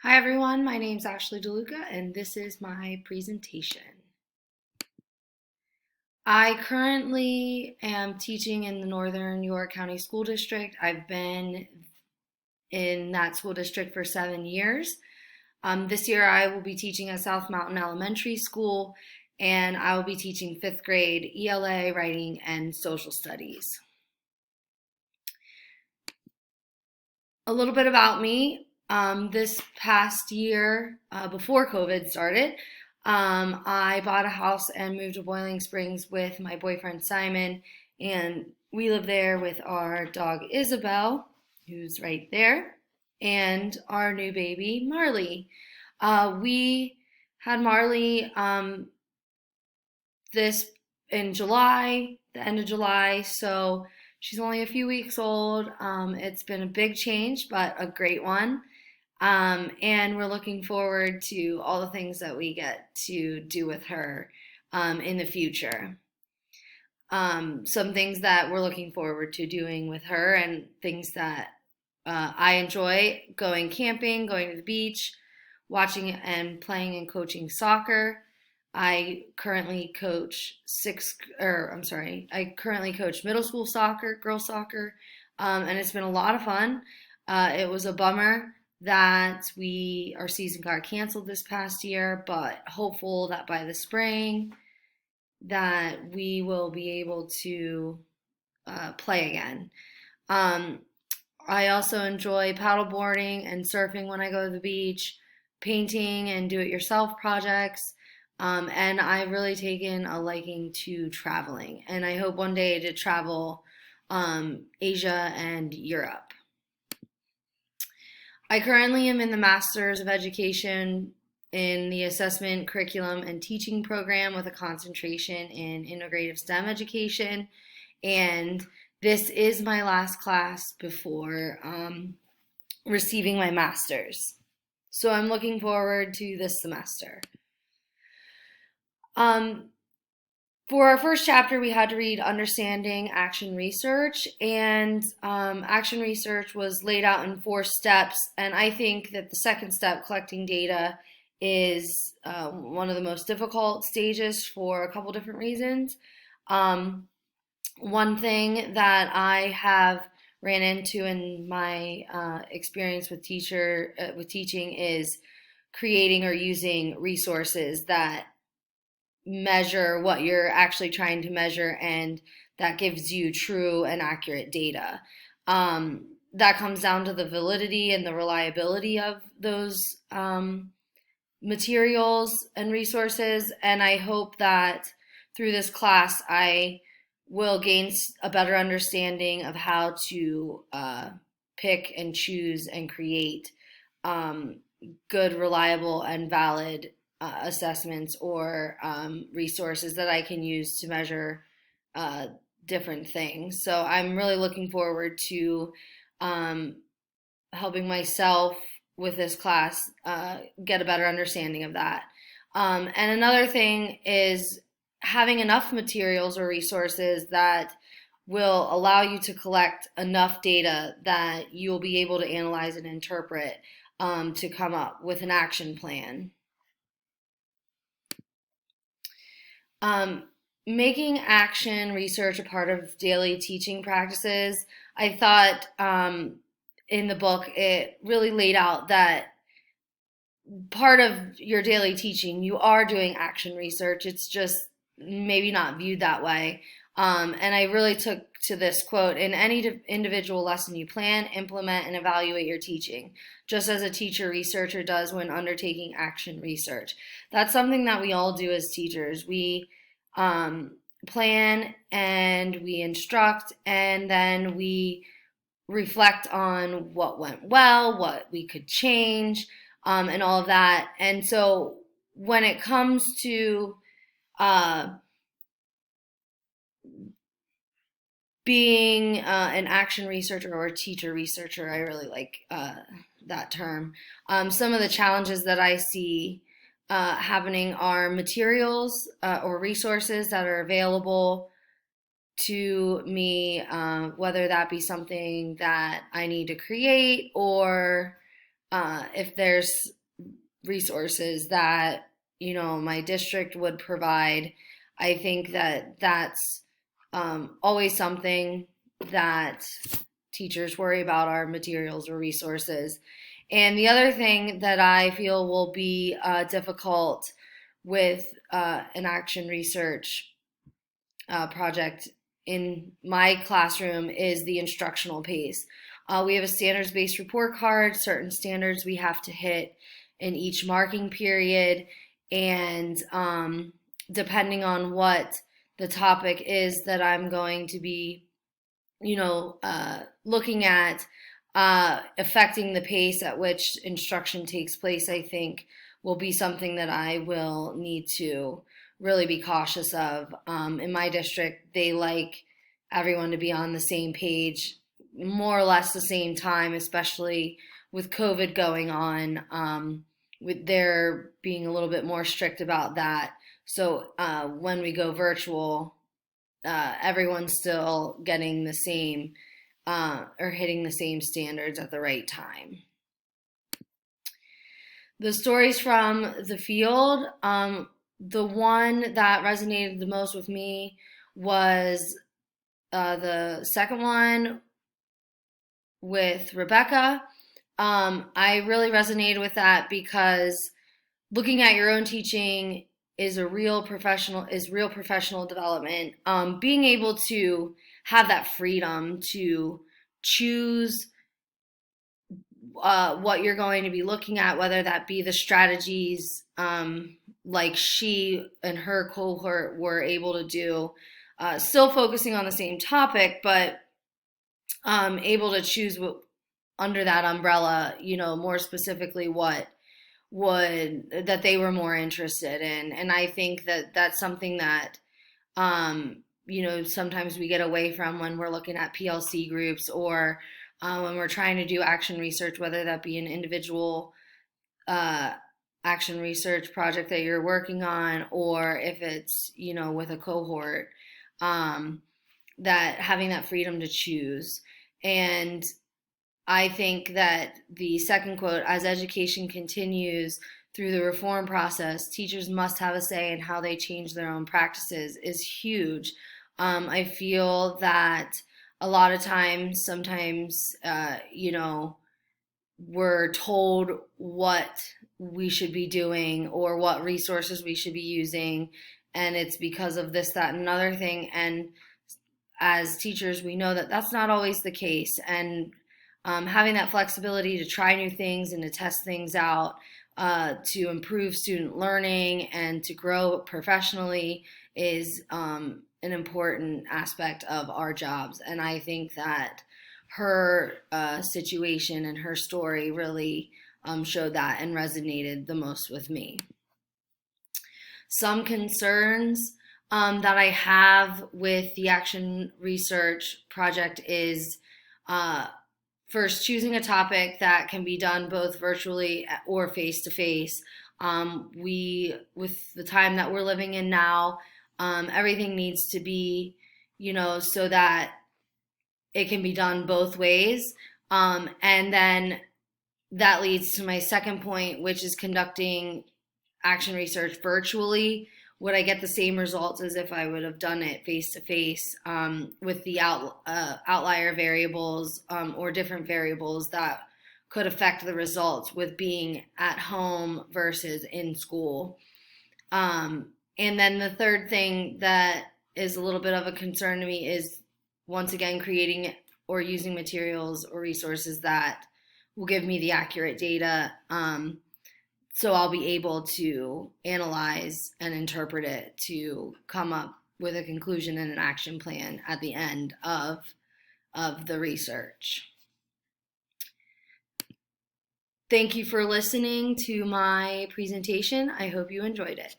Hi everyone, my name is Ashley DeLuca and this is my presentation. I currently am teaching in the Northern York County School District. I've been in that school district for 7 years. This year I will be teaching at South Mountain Elementary School and I will be teaching 5th grade ELA, writing, and social studies. A little bit about me. This past year, before COVID started, I bought a house and moved to Boiling Springs with my boyfriend Simon, and we live there with our dog Isabel, who's right there, and our new baby Marley. We had Marley this in July, the end of July, so she's only a few weeks old. It's been a big change, but a great one. And we're looking forward to all the things that we get to do with her in the future. Some things that we're looking forward to doing with her, and things that I enjoy: going camping, going to the beach, watching and playing and coaching soccer. I currently coach I currently coach middle school soccer, girls soccer, and it's been a lot of fun. It was a bummer that our season got canceled this past year, but hopeful that by the spring that we will be able to play again. Um, I also enjoy paddleboarding and surfing when I go to the beach, painting and do-it-yourself projects. And I've really taken a liking to traveling, and I hope one day to travel Asia and Europe. I currently am in the Master's of Education in the Assessment, Curriculum, and Teaching program with a concentration in integrative STEM education, and this is my last class before receiving my master's. So I'm looking forward to this semester. For our first chapter, we had to read Understanding Action Research, and action research was laid out in 4 steps, and I think that the second step, collecting data, is one of the most difficult stages for a couple different reasons. One thing that I have ran into in my experience with teaching is creating or using resources that measure what you're actually trying to measure, and that gives you true and accurate data. That comes down to the validity and the reliability of those materials and resources, and I hope that through this class I will gain a better understanding of how to pick and choose and create good, reliable, and valid assessments or resources that I can use to measure different things. So I'm really looking forward to helping myself with this class get a better understanding of that. And another thing is having enough materials or resources that will allow you to collect enough data that you'll be able to analyze and interpret to come up with an action plan. Making action research a part of daily teaching practices, I thought in the book it really laid out that part of your daily teaching, you are doing action research. It's just maybe not viewed that way. And I really took to this quote: in any individual lesson you plan, implement, and evaluate your teaching, just as a teacher researcher does when undertaking action research. That's something that we all do as teachers. We plan and we instruct, and then we reflect on what went well, what we could change, and all of that. And so when it comes to being an action researcher or a teacher researcher, I really like that term. Some of the challenges that I see happening are materials or resources that are available to me, whether that be something that I need to create or if there's resources that, my district would provide, I think that that's always something that teachers worry about, are materials or resources. And the other thing that I feel will be difficult with an action research project in my classroom is the instructional pace. We have a standards-based report card, certain standards we have to hit in each marking period, and depending on what the topic is that I'm going to be, looking at, affecting the pace at which instruction takes place, I think will be something that I will need to really be cautious of. In my district, they like everyone to be on the same page, more or less the same time, especially with COVID going on, with their being a little bit more strict about that. So when we go virtual, everyone's still getting the same or hitting the same standards at the right time. The stories from the field, the one that resonated the most with me was the second one with Rebecca. I really resonated with that because looking at your own teaching is real professional development. Being able to have that freedom to choose what you're going to be looking at, whether that be the strategies like she and her cohort were able to do, still focusing on the same topic, but able to choose under that umbrella, more specifically what that they were more interested in. And I think that that's something that, sometimes we get away from when we're looking at PLC groups, or when we're trying to do action research, whether that be an individual action research project that you're working on, or if it's, with a cohort, that having that freedom to choose. And I think that the second quote, as education continues through the reform process, teachers must have a say in how they change their own practices, is huge. I feel that a lot of times, sometimes, we're told what we should be doing or what resources we should be using, and it's because of this, that, and another thing. And as teachers, we know that that's not always the case. And having that flexibility to try new things and to test things out, to improve student learning and to grow professionally is an important aspect of our jobs. And I think that her situation and her story really showed that and resonated the most with me. Some concerns that I have with the action research project is first, choosing a topic that can be done both virtually or face-to-face. With the time that we're living in now, everything needs to be, so that it can be done both ways. And then that leads to my second point, which is conducting action research virtually. Would I get the same results as if I would have done it face-to-face, with the outlier variables or different variables that could affect the results with being at home versus in school? And then the third thing that is a little bit of a concern to me is, once again, creating or using materials or resources that will give me the accurate data, so I'll be able to analyze and interpret it to come up with a conclusion and an action plan at the end of the research. Thank you for listening to my presentation. I hope you enjoyed it.